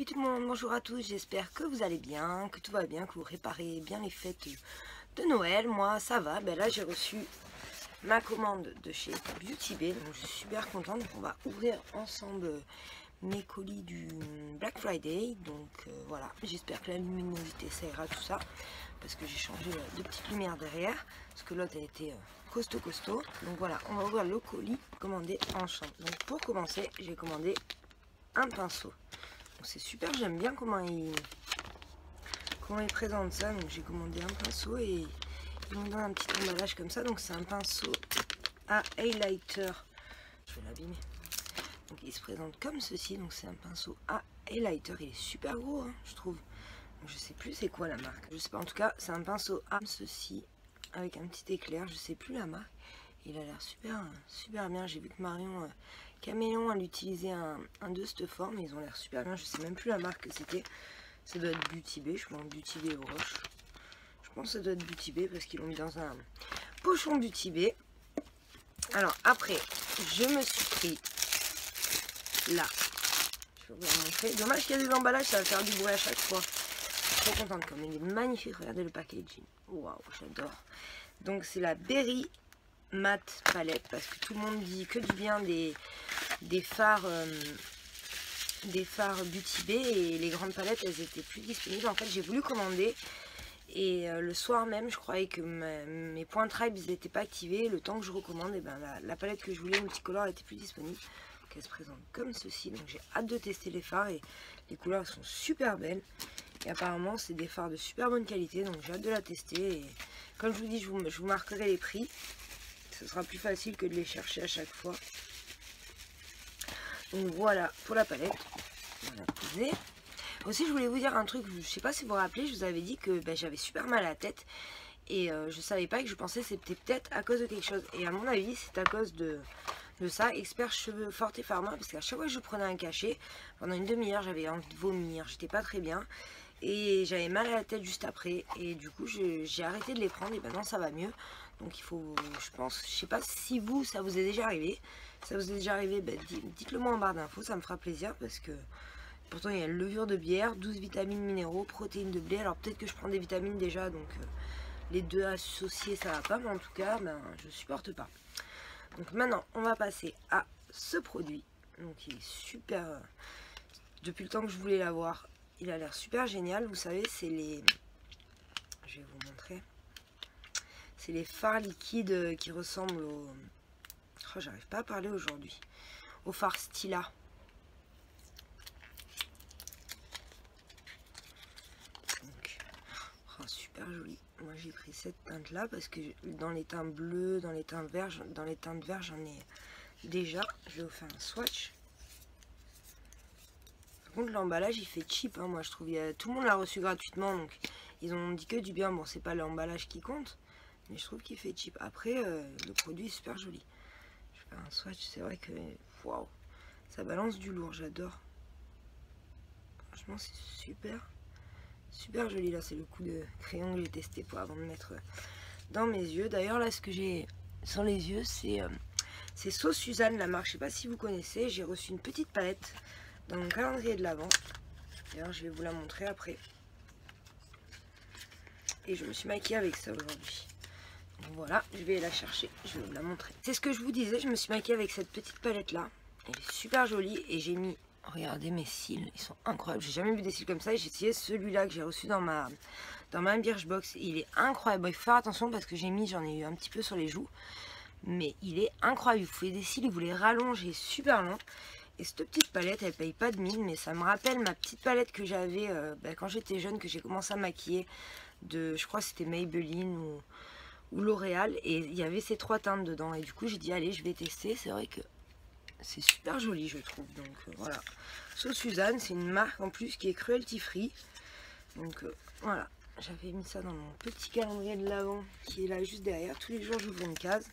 Salut tout le monde, bonjour à tous, j'espère que vous allez bien, que tout va bien, que vous réparez bien les fêtes de Noël. Moi ça va, ben là j'ai reçu ma commande de chez Beauty Bay, donc je suis super contente. Donc on va ouvrir ensemble mes colis du Black Friday. Donc voilà, j'espère que la luminosité ça ira tout ça, parce que j'ai changé de petites lumières derrière, parce que l'autre elle était costaud. Donc voilà, on va ouvrir le colis commandé en chambre. Donc pour commencer, j'ai commandé un pinceau. C'est super, j'aime bien comment il présente ça. Donc j'ai commandé un pinceau et ils m'ont donné un petit emballage comme ça. Donc c'est un pinceau à highlighter. Je vais l'abîmer. Donc il se présente comme ceci. Donc c'est un pinceau à highlighter. Il est super gros, hein, je trouve. Donc, je sais plus c'est quoi la marque. Je sais pas. En tout cas, c'est un pinceau à ceci avec un petit éclair. Je sais plus la marque. Il a l'air super bien. J'ai vu que Marion Caméléon elle utilisait un de cette forme. Ils ont l'air super bien. Je sais même plus la marque que c'était. Ça doit être Beauty Bay. Je pense Beauty Bay au Roche. Je pense que ça doit être Beauty Bay parce qu'ils l'ont mis dans un pochon Beauty Bay. Alors après, je me suis pris là. Je vais vous montrer. Dommage qu'il y a des emballages, ça va faire du bruit à chaque fois. Je suis trop contente comme il est magnifique. Regardez le packaging. Waouh, j'adore. Donc c'est la Berry Matte Palette, parce que tout le monde dit que du bien des fards Beauty Bay, et les grandes palettes elles étaient plus disponibles. En fait j'ai voulu commander et le soir même je croyais que mes pointrails ils n'étaient pas activés. Le temps que je recommande, et ben la palette que je voulais multicolore était plus disponible. Donc elle se présente comme ceci. Donc j'ai hâte de tester les fards et les couleurs sont super belles et apparemment c'est des fards de super bonne qualité. Donc j'ai hâte de la tester et comme je vous dis, je vous marquerai les prix. Ce sera plus facile que de les chercher à chaque fois. Donc voilà pour la palette. On va la poser. Aussi je voulais vous dire un truc, je sais pas si vous vous rappelez, je vous avais dit que j'avais super mal à la tête. Et je savais pas, que je pensais que c'était peut-être à cause de quelque chose. Et à mon avis c'est à cause de ça, Expert Cheveux Forte Pharma. Parce qu'à chaque fois que je prenais un cachet, pendant une demi-heure j'avais envie de vomir, j'étais pas très bien. Et j'avais mal à la tête juste après. Et du coup j'ai arrêté de les prendre et maintenant ça va mieux. Donc il faut, je pense, je sais pas si vous, ça vous est déjà arrivé. Si ça vous est déjà arrivé, dites-le moi en barre d'infos, ça me fera plaisir. Parce que pourtant il y a levure de bière, 12 vitamines minéraux, protéines de blé. Alors peut-être que je prends des vitamines déjà, donc les deux associés ça va pas. Mais en tout cas, je supporte pas. Donc maintenant on va passer à ce produit. Donc il est super, depuis le temps que je voulais l'avoir, il a l'air super génial. Vous savez, c'est les, je vais vous montrer. C'est les fards liquides qui ressemblent au... Oh, j'arrive pas à parler aujourd'hui. Au fard Stila. Donc, oh, super joli. Moi j'ai pris cette teinte là parce que dans les teints bleus, dans les teints verts, j'en ai déjà. Je vais vous faire un swatch. Par contre l'emballage il fait cheap, hein, moi je trouve. Tout le monde l'a reçu gratuitement, donc ils ont dit que du bien. Bon, c'est pas l'emballage qui compte, mais je trouve qu'il fait cheap. Après, le produit est super joli. Je vais faire un swatch, c'est vrai que... Waouh, ça balance du lourd, j'adore. Franchement, c'est super joli. Là, c'est le coup de crayon que j'ai testé pour avant de mettre dans mes yeux. D'ailleurs, là, ce que j'ai sur les yeux, c'est Sauce Suzanne, la marque. Je sais pas si vous connaissez. J'ai reçu une petite palette dans mon calendrier de l'Avent. D'ailleurs, je vais vous la montrer après. Et je me suis maquillée avec ça aujourd'hui. Voilà, je vais la chercher, je vais vous la montrer. C'est ce que je vous disais, je me suis maquillée avec cette petite palette là. Elle est super jolie et j'ai mis, regardez mes cils, ils sont incroyables. J'ai jamais vu des cils comme ça et j'ai essayé celui-là que j'ai reçu dans ma Birchbox. Il est incroyable. Bon, il faut faire attention parce que j'en ai eu un petit peu sur les joues. Mais il est incroyable. Vous faites des cils et vous les rallongez super long. Et cette petite palette, elle paye pas de mine, mais ça me rappelle ma petite palette que j'avais quand j'étais jeune, que j'ai commencé à maquiller. Je crois que c'était Maybelline ou L'Oréal, et il y avait ces trois teintes dedans. Et du coup, j'ai dit, allez, je vais tester. C'est vrai que c'est super joli, je trouve. Donc voilà. Sauce Suzanne, c'est une marque en plus qui est cruelty free. Donc voilà. J'avais mis ça dans mon petit calendrier de l'Avent qui est là juste derrière. Tous les jours, j'ouvre une case.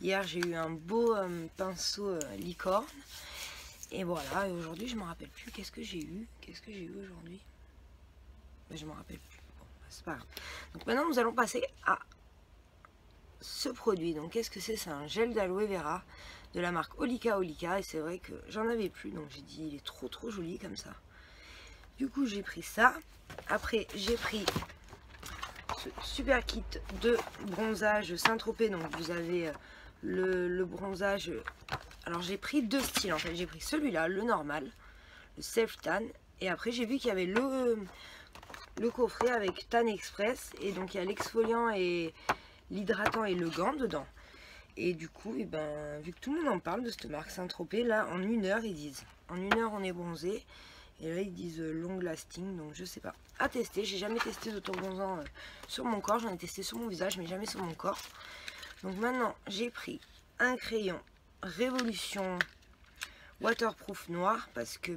Hier, j'ai eu un beau pinceau licorne. Et voilà, et aujourd'hui je me rappelle plus qu'est-ce que j'ai eu. Qu'est-ce que j'ai eu aujourd'hui? Je me rappelle plus. Bon, c'est pas grave. Donc maintenant nous allons passer à ce produit. Donc qu'est-ce que c'est? C'est un gel d'aloe vera de la marque Olika. Et c'est vrai que j'en avais plus, donc j'ai dit il est trop joli comme ça. Du coup j'ai pris ça. Après j'ai pris ce super kit de bronzage Saint-Tropez. Donc vous avez le bronzage. Alors j'ai pris deux styles en fait. J'ai pris celui-là, le normal, le Self Tan. Et après j'ai vu qu'il y avait le coffret avec Tan Express. Et donc il y a l'exfoliant et l'hydratant et le gant dedans. Et du coup, et ben, vu que tout le monde en parle de cette marque Saint-Tropez, là en 1 heure ils disent en 1 heure on est bronzé. Et là ils disent long lasting, donc je sais pas. À tester, j'ai jamais testé d'autobronzant sur mon corps, j'en ai testé sur mon visage mais jamais sur mon corps. Donc maintenant j'ai pris un crayon Révolution waterproof noir parce que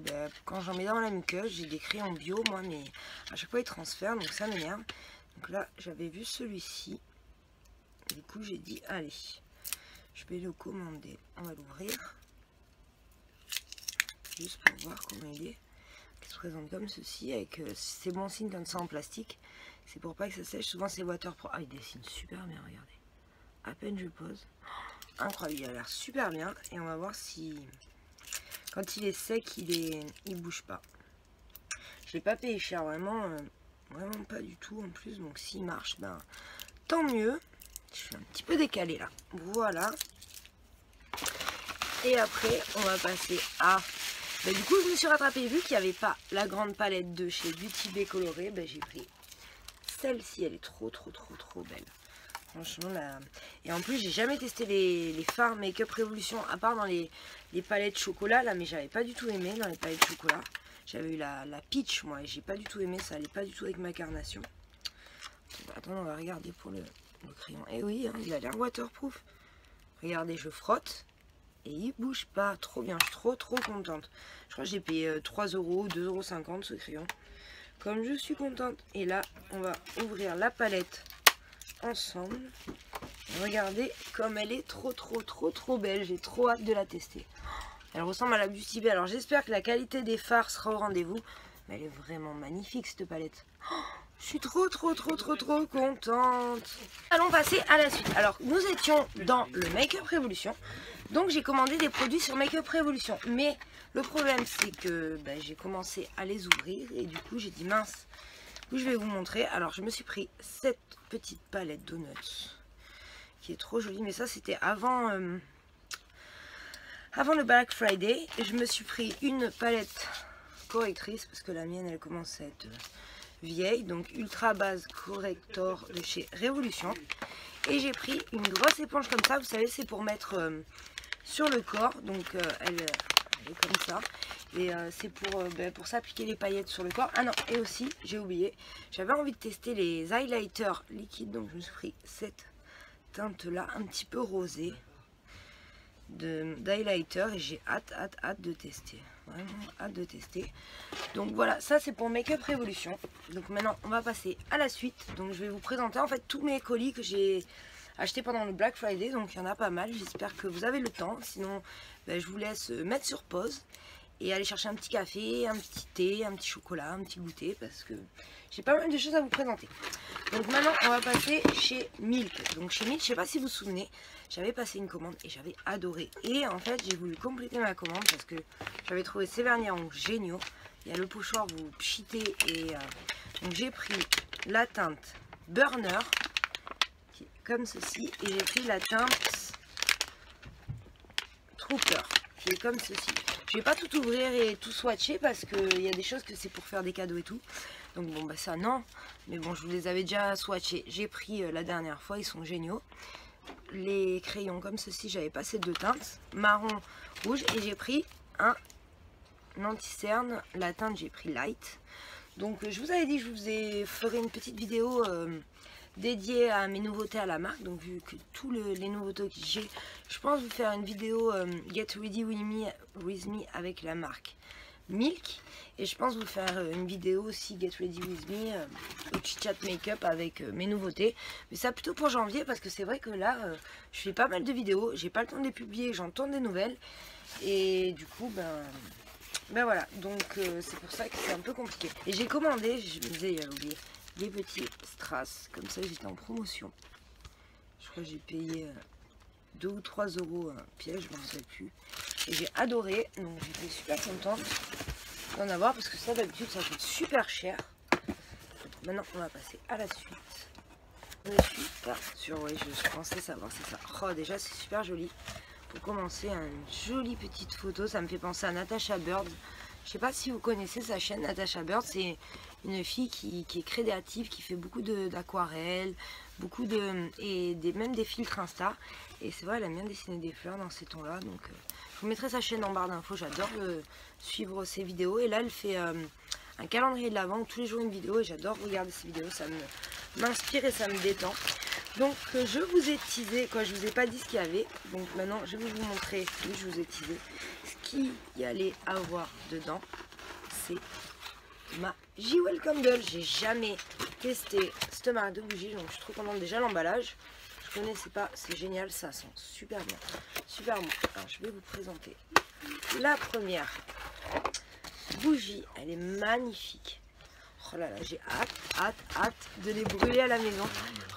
quand j'en mets dans la muqueuse, j'ai des crayons bio moi mais à chaque fois ils transfèrent donc ça m'énerve. Donc là j'avais vu celui-ci, du coup j'ai dit allez, je vais le commander, on va l'ouvrir juste pour voir comment il est. Il se présente comme ceci avec ces bons signes comme ça en plastique, c'est pour pas que ça sèche, souvent c'est waterproof. Ah il dessine super bien, regardez, à peine je pose, incroyable, il a l'air super bien. Et on va voir si quand il est sec il bouge pas. Je l'ai pas payé cher, vraiment vraiment pas du tout en plus, donc s'il marche ben tant mieux. Je suis un petit peu décalée là, voilà. Et après on va passer à du coup je me suis rattrapée, vu qu'il n'y avait pas la grande palette de chez Beauty Bay colorée, j'ai pris celle-ci. Elle est trop belle, franchement là. Et en plus j'ai jamais testé les fards Make-up Révolution à part dans les palettes chocolat là, mais j'avais pas du tout aimé dans les palettes chocolat. J'avais eu la peach moi et j'ai pas du tout aimé, ça allait pas du tout avec ma carnation. Attends, on va regarder pour le crayon. Et oui hein, il a l'air waterproof, regardez, je frotte et il bouge pas, trop bien, je suis trop contente. Je crois que j'ai payé 3 €, 2,50 € ce crayon, comme je suis contente. Et là on va ouvrir la palette ensemble. Regardez comme elle est trop belle, j'ai trop hâte de la tester. Elle ressemble à la Beauty Bay, alors j'espère que la qualité des fards sera au rendez-vous, mais elle est vraiment magnifique cette palette. Je suis trop contente. Allons passer à la suite. Alors nous étions dans le Make-up Révolution, donc j'ai commandé des produits sur Make-up Révolution, mais le problème c'est que j'ai commencé à les ouvrir et du coup j'ai dit mince, je vais vous montrer. Alors je me suis pris cette petite palette Donuts qui est trop jolie, mais ça c'était avant le Black Friday. Et je me suis pris une palette correctrice parce que la mienne elle commence à être vieille, donc Ultra Base Corrector de chez Révolution. Et j'ai pris une grosse éponge comme ça, vous savez c'est pour mettre sur le corps, donc elle est comme ça. Et c'est pour s'appliquer les paillettes sur le corps. Ah non, et aussi j'ai oublié, j'avais envie de tester les highlighters liquides, donc je me suis pris cette teinte là un petit peu rosée d'highlighter et j'ai hâte de tester, vraiment hâte de tester. Donc voilà, ça c'est pour Make-up Révolution. Donc maintenant on va passer à la suite. Donc je vais vous présenter en fait tous mes colis que j'ai achetés pendant le Black Friday, donc il y en a pas mal, j'espère que vous avez le temps, sinon je vous laisse mettre sur pause et aller chercher un petit café, un petit thé, un petit chocolat, un petit goûter, parce que j'ai pas mal de choses à vous présenter. Donc maintenant on va passer chez Milk. Donc chez Milk, je sais pas si vous vous souvenez, j'avais passé une commande et j'avais adoré. Et en fait j'ai voulu compléter ma commande parce que j'avais trouvé ces vernis en rouge géniaux. Il y a le pochoir, vous pchitez et donc j'ai pris la teinte Burner qui est comme ceci, et j'ai pris la teinte Trooper qui est comme ceci. Je vais pas tout ouvrir et tout swatcher parce qu'il y a des choses que c'est pour faire des cadeaux et tout. Donc bon ça non, mais bon je vous les avais déjà swatchés. J'ai pris la dernière fois, ils sont géniaux. Les crayons comme ceci, j'avais passé deux teintes, marron, rouge, et j'ai pris un anti-cerne, la teinte j'ai pris light. Donc je vous avais dit que je vous ferai une petite vidéo dédiée à mes nouveautés à la marque. Donc vu que tous les nouveautés que j'ai, je pense vous faire une vidéo Get Ready With Me avec la marque Milk. Et je pense vous faire une vidéo aussi Get Ready With Me au Chit Chat Make-up avec mes nouveautés. Mais ça plutôt pour janvier parce que c'est vrai que là je fais pas mal de vidéos, j'ai pas le temps de les publier, j'en tourne des nouvelles. Et du coup ben voilà, donc c'est pour ça que c'est un peu compliqué. Et j'ai commandé, je me disais, j'avais oublié, des petits strass, comme ça j'étais en promotion. Je crois que j'ai payé 2 ou 3 € un piège, je ne me rappelle plus. Et j'ai adoré, donc j'étais super contente. d'en avoir parce que ça d'habitude ça coûte super cher. Donc, maintenant on va passer à la suite. Je ne suis pas sûre, oui je pensais savoir, c'est ça. Oh déjà c'est super joli. Pour commencer, une jolie petite photo, ça me fait penser à Natasha Bird. Je sais pas si vous connaissez sa chaîne Natasha Bird, c'est une fille qui est créative, qui fait beaucoup d'aquarelles, même des filtres Insta. Et c'est vrai, elle aime bien dessiner des fleurs dans ces tons-là. Donc, je vous mettrai sa chaîne en barre d'infos. J'adore suivre ses vidéos. Et là, elle fait un calendrier de l'Avent, tous les jours une vidéo. Et j'adore regarder ses vidéos. Ça m'inspire et ça me détend. Donc, je vous ai teasé, quoi. Je vous ai pas dit ce qu'il y avait. Donc, maintenant, je vais vous montrer. Oui, je vous ai teasé. Ce qu'il y allait avoir dedans, c'est ma Jewel Candle. J'ai jamais testé cette marque de bougies, donc je suis trop contente. Déjà l'emballage, je connaissais pas, c'est génial, ça sent super bien, super bon. Alors je vais vous présenter la première bougie, elle est magnifique. Oh là là, j'ai hâte de les brûler à la maison.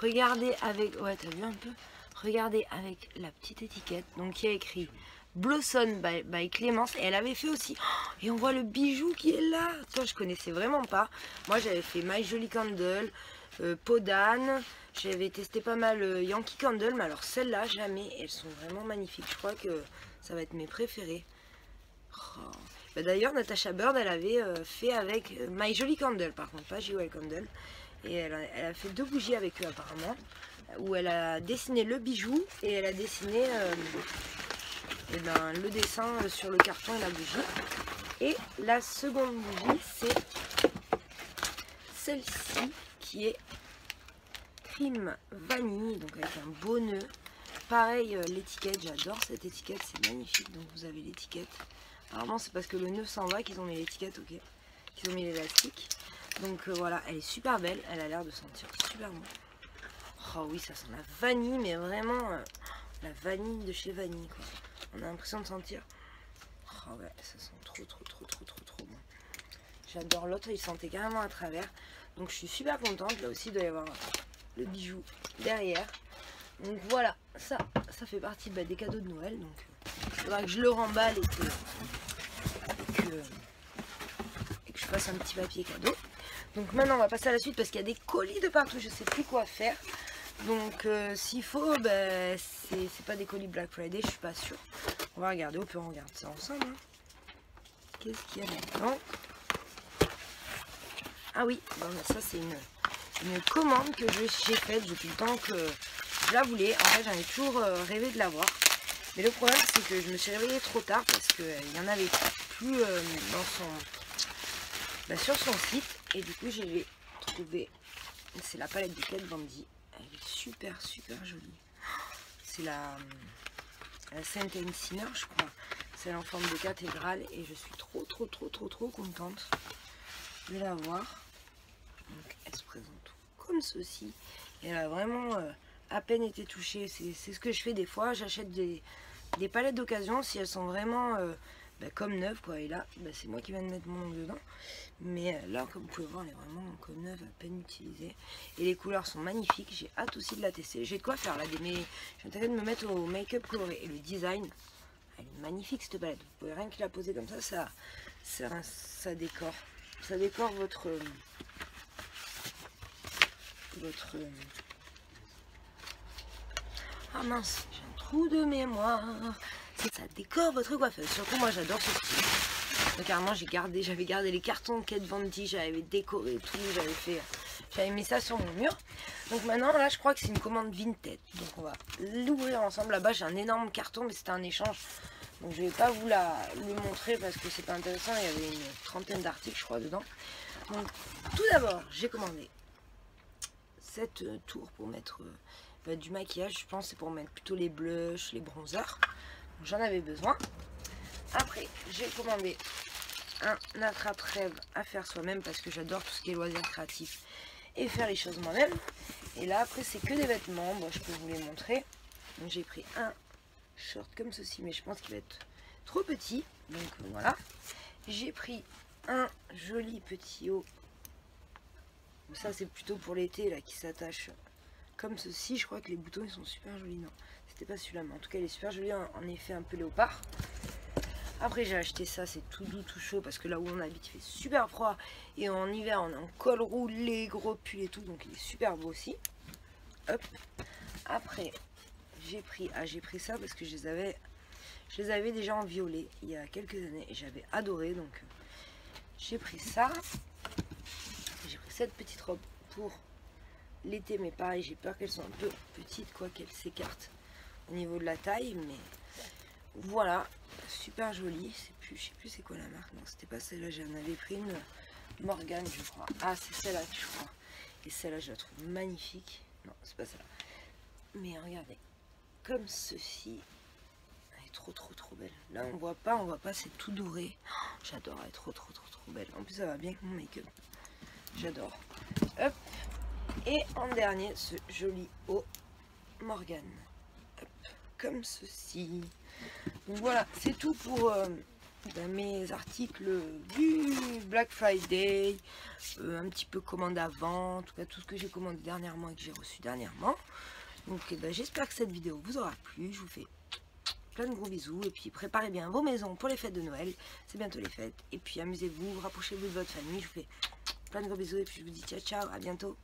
Regardez avec, ouais t'as vu un peu, regardez avec la petite étiquette, donc il y a écrit Blossom by Clémence, et elle avait fait aussi, oh, et on voit le bijou qui est là. Toi je connaissais vraiment pas. Moi j'avais fait My Jolie Candle, Peau d'âne, j'avais testé pas mal Yankee Candle, mais alors celles-là jamais. Elles sont vraiment magnifiques, je crois que ça va être mes préférées. Oh. Bah, d'ailleurs Natasha Bird elle avait fait avec My Jolie Candle, par contre pas Jewel Candle, et elle a fait 2 bougies avec eux apparemment, où elle a dessiné le bijou et elle a dessiné et ben, le dessin sur le carton et la bougie. Et la seconde bougie, c'est celle-ci qui est crème vanille, donc avec un beau nœud. Pareil, l'étiquette, j'adore cette étiquette, c'est magnifique. Donc vous avez l'étiquette. Apparemment, c'est parce que le nœud s'en va qu'ils ont mis l'étiquette, ok, qu'ils ont mis l'élastique. Donc voilà, elle est super belle, elle a l'air de sentir super bon. Oh oui, ça sent la vanille, mais vraiment la vanille de chez Vanille, quoi. On a l'impression de sentir. Oh ouais, ça sent trop bon. J'adore, l'autre il sentait carrément à travers. Donc je suis super contente. Là aussi il doit y avoir le bijou derrière. Donc voilà, ça fait partie des cadeaux de Noël. Donc il faudra que je le remballe et que je fasse un petit papier cadeau. Donc maintenant on va passer à la suite parce qu'il y a des colis de partout. Je sais plus quoi faire. Donc s'il faut, c'est pas des colis Black Friday, je suis pas sûre. On va regarder, on peut regarder ça ensemble. Hein. Qu'est-ce qu'il y a là-dedans? Ah oui, bon, ça c'est une commande que j'ai faite depuis le temps que je la voulais. En fait j'en ai toujours rêvé de l'avoir. Mais le problème c'est que je me suis réveillée trop tard parce qu'il n'y en avait plus sur son site. Et du coup j'ai trouvé, c'est la palette de Kat Von D. Elle est super jolie. C'est la Saint Sinner, je crois. C'est en forme de cathédrale et je suis trop contente de la voir. Donc elle se présente comme ceci. Et elle a vraiment à peine été touchée. C'est ce que je fais des fois. J'achète des palettes d'occasion si elles sont vraiment comme neuves, quoi. Et là, c'est moi qui viens de mettre mon ongle dedans. Mais là, comme vous pouvez voir, elle est vraiment comme neuve, à peine utilisée. Et les couleurs sont magnifiques. J'ai hâte aussi de la tester. J'ai de quoi faire là. J'ai intérêt de me mettre au make-up coloré. Et le design, elle est magnifique cette palette. Vous pouvez rien que la poser comme ça, ça décore. Ça décore votre ah mince, j'ai un trou de mémoire. Ça décore votre coiffeuse. Surtout moi j'adore ce style. Donc carrément j'avais gardé les cartons de Kat Von D, j'avais décoré tout, j'avais mis ça sur mon mur. Donc maintenant là je crois que c'est une commande Vinted. Donc on va l'ouvrir ensemble. Là-bas j'ai un énorme carton mais c'était un échange. Donc je vais pas vous le montrer parce que c'est pas intéressant. Il y avait une 30aine d'articles je crois dedans. Donc tout d'abord j'ai commandé cette tour pour mettre du maquillage. Je pense que c'est pour mettre plutôt les blushs, les bronzers. J'en avais besoin. Après j'ai commandé un attrape-rêve à faire soi-même parce que j'adore tout ce qui est loisirs créatifs et faire les choses moi-même. Et là après c'est que des vêtements. Bon, je peux vous les montrer. Donc j'ai pris un short comme ceci mais je pense qu'il va être trop petit. Donc voilà. J'ai pris un joli petit haut. Ça c'est plutôt pour l'été là qui s'attache comme ceci. Je crois que les boutons ils sont super jolis. Non, c'était pas celui-là mais en tout cas il est super joli en effet un peu léopard. Après j'ai acheté ça, c'est tout doux, tout chaud, parce que là où on habite il fait super froid. Et en hiver on est en col roulé, gros pull et tout, donc il est super beau aussi. Hop. Après j'ai pris ça parce que je les avais déjà en violet il y a quelques années et j'avais adoré, donc j'ai pris ça. J'ai pris cette petite robe pour l'été, mais pareil j'ai peur qu'elle soit un peu petite, quoi, qu'elle s'écarte au niveau de la taille, mais voilà, super jolie. Je sais plus c'est quoi la marque, non c'était pas celle-là, j'en avais pris une Morgane je crois. Ah c'est celle-là je crois, et celle-là je la trouve magnifique. Non c'est pas celle-là, mais regardez, comme ceci, elle est trop belle. Là on voit pas, c'est tout doré. Oh, j'adore, elle est trop belle. En plus ça va bien avec mon make-up, j'adore. Hop. Et en dernier ce joli haut Morgane, hop, comme ceci. Donc voilà, c'est tout pour mes articles du Black Friday, un petit peu commande avant, en tout cas tout ce que j'ai commandé dernièrement et que j'ai reçu dernièrement. Donc j'espère que cette vidéo vous aura plu. Je vous fais plein de gros bisous et puis préparez bien vos maisons pour les fêtes de Noël, c'est bientôt les fêtes. Et puis amusez-vous, rapprochez-vous de votre famille. Je vous fais plein de gros bisous et puis je vous dis ciao ciao, à bientôt.